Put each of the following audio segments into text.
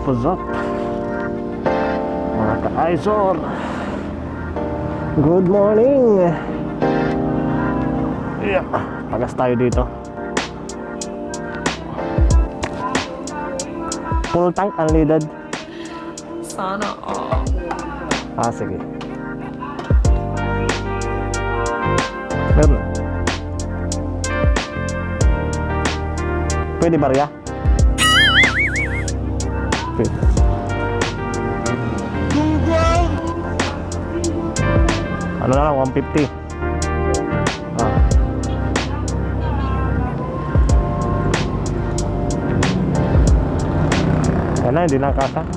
what's up? Mga ka-Aizor, good morning. Yeah, tagas tayo dito. Full tank unleaded. Sana all. Sige. Meron. Pwede barya? Pwede. Ano na lang, 150. Yan na, hindi na kasa.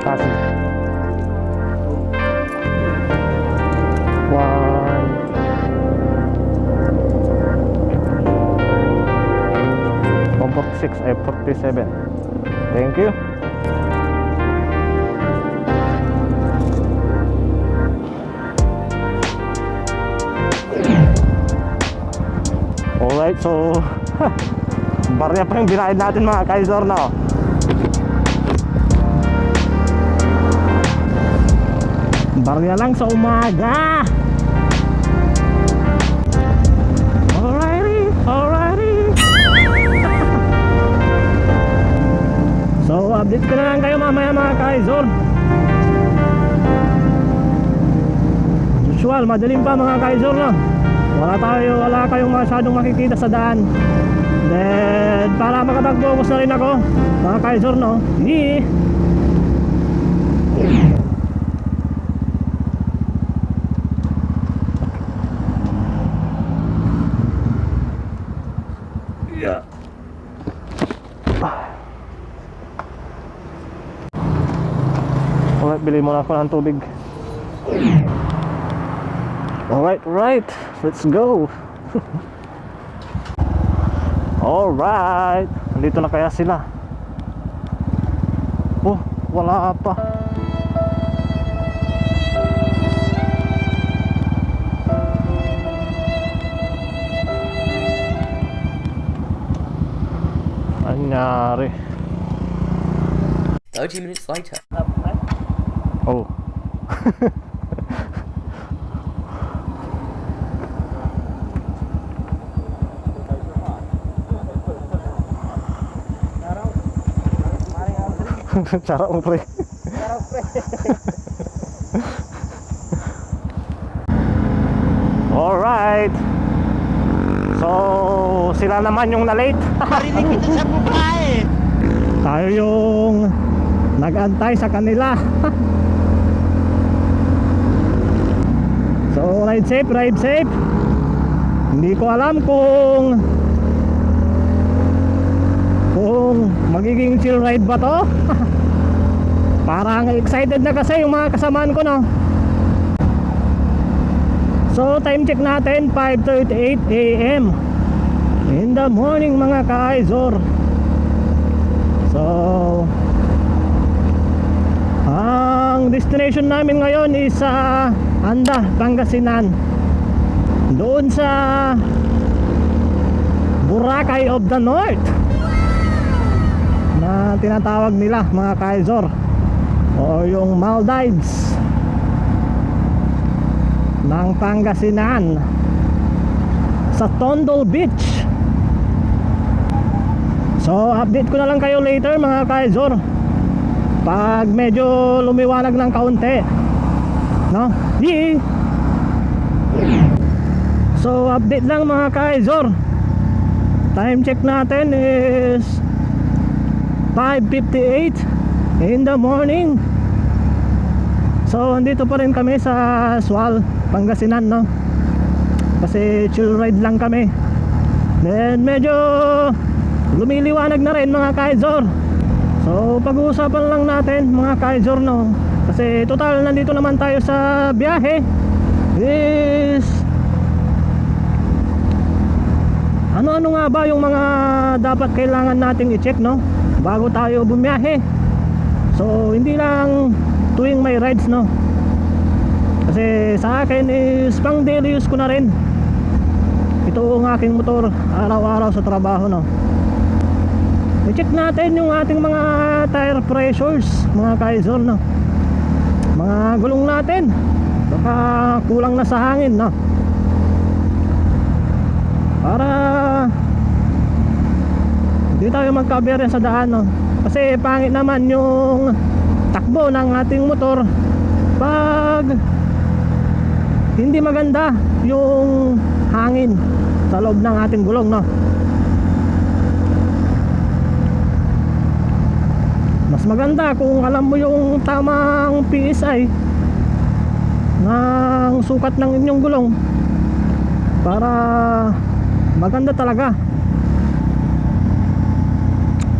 Kasi 146 ay 47. Thank you. Alright, so barya pa yung binayad natin mga ka-Aizor, no? Barya lang sa umaga. Alrighty. So update ko na lang kayo mamaya mga ka-Aizor. Usual, madaling pa mga ka-Aizor, no? Wala kayong masyadong makikita sa daan. Then para makapag-focus na rin ako mga ka-Aizor, no? Yeah. Alright, bili muna ako ng tubig. Alright, let's go. Alright, nandito na kaya sila. Oh, wala pa. Anyari. 30 minutes later. Oh. Cara mo pre. Alright. So sila naman yung na-late. Marinig kita sa babae. Tayo yung nag-antay sa kanila. So ride safe. Hindi ko alam kung magiging chill ride ba to. Parang excited na kasi yung mga kasamaan ko, no? So time check natin 5:38 AM in the morning mga ka-Aizor. So ang destination namin ngayon is sa Anda, Pangasinan, doon sa Boracay of the North na tinatawag nila mga ka-Aizor, o yung Maldives ng Pangasinan, sa Tondo Beach. So update ko na lang kayo later mga ka-Aizor pag medyo lumiwanag ng kaunti, no? So update lang mga ka-Aizor. Time check natin is 5:58 in the morning. So andito pa rin kami sa Sual, Pangasinan, no? Kasi chill ride lang kami. Then medyo lumiliwanag na rin mga ka-Aizor. So pag-uusapan lang natin mga ka-Aizor, no? Kasi total nandito naman tayo sa biyahe is ano-ano nga ba yung mga dapat kailangan nating i-check, no, bago tayo bumiyahe. So hindi lang tuwing may rides, no, kasi sa akin is pang daily use ko na rin ito ang aking motor araw-araw sa trabaho, no. I-check natin yung ating mga tire pressures, mga kaizor, no, mga gulong natin, baka kulang na sa hangin, no, para hindi tayo magkaberya sa daan, no. Kasi pangit naman yung takbo ng ating motor pag hindi maganda yung hangin sa loob ng ating gulong, no. Mas maganda kung alam mo yung tamang PSI ng sukat ng inyong gulong para maganda talaga.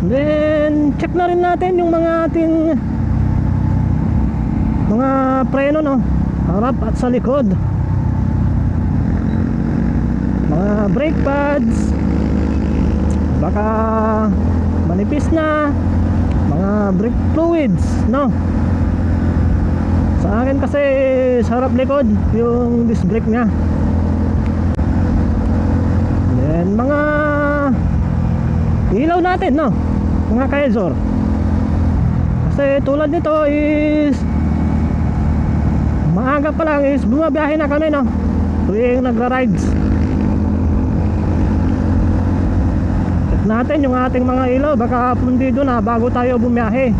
Then check na rin natin yung mga ating mga preno, no, harap at sa likod, mga brake pads, baka manipis na, mga brake fluids, no. Sa akin kasi sa harap likod yung disc brake nya. Then mga ilaw natin, no, mga kaizor, kasi tulad nito is maaga pa lang is bumabiyahe na kami, no, tuwing nagra-rides. Check natin yung ating mga ilaw, baka pundido na bago tayo bumiyahe.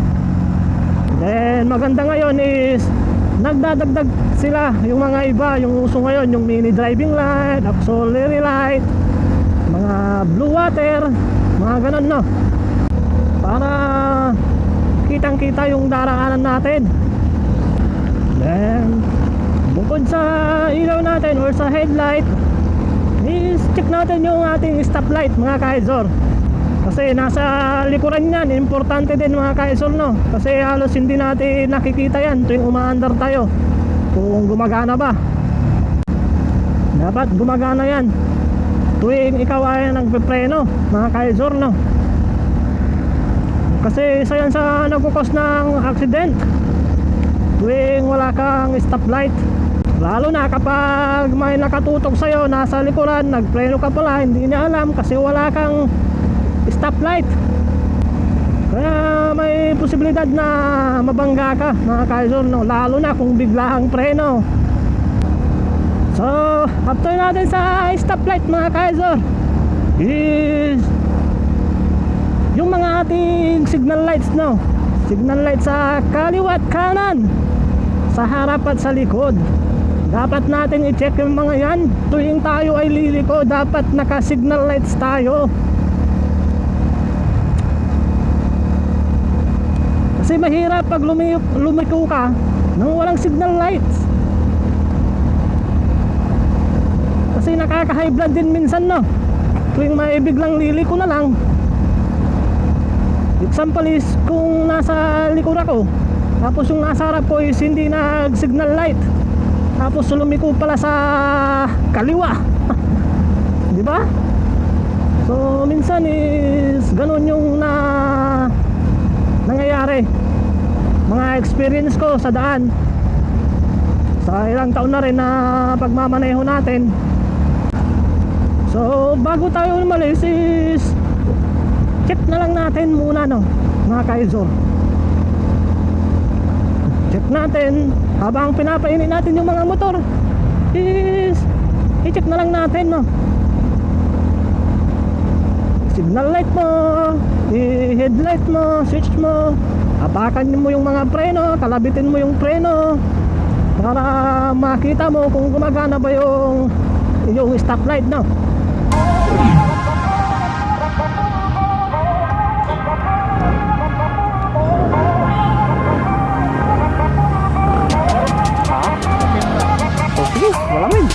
Then maganda ngayon is nagdadagdag sila, yung mga iba, yung uso ngayon, yung mini driving light, auxiliary light, mga blue water, mga ganun, no, para kitang kita yung daraanan natin. Then bukod sa ilaw natin or sa headlight is check natin yung ating stoplight, mga kaizor, kasi nasa likuran yan. Importante din, mga kaizor, no, kasi halos hindi natin nakikita yan tuwing umaandar tayo kung gumagana ba. Dapat gumagana yan tuwing ikaw ay nagpepreno, mga kaizor, no, kasi isa yan sa nagkukos ng accident tuwing wala kang stoplight. Lalo na kapag may nakatutok sa'yo nasa likuran, nagpreno ka pala, hindi niya alam kasi wala kang stoplight, kaya may posibilidad na mabangga ka, mga kaizor, no, lalo na kung bigla ang preno. So after natin sa stoplight, mga kaizor, is yung mga ating signal lights, no, signal lights sa kaliwa at kanan, sa harap at sa likod. Dapat natin i-check yung mga yan tuwing tayo ay liliko. Dapat naka signal lights tayo, kasi mahirap pag lumiko ka nang walang signal lights, kasi nakaka-high blood din minsan, no, tuwing may biglang liliko na lang. Example is kung nasa likod ako, tapos yung nasa harap ko is hindi nag-signal light, tapos lumiko pala sa kaliwa di ba? So minsan is ganun yung nangyayari, mga experience ko sa daan sa ilang taon na rin na pagmamaneho natin. So bago tayo umalis is check na lang natin muna, no, mga kaizor, check natin habang pinapainit natin yung mga motor is i-check na lang natin, no, signal light mo, headlight mo, switch mo, apakan mo yung mga preno, kalabitin mo yung preno para makita mo kung gumagana ba yung stoplight, no. Sige, malamig.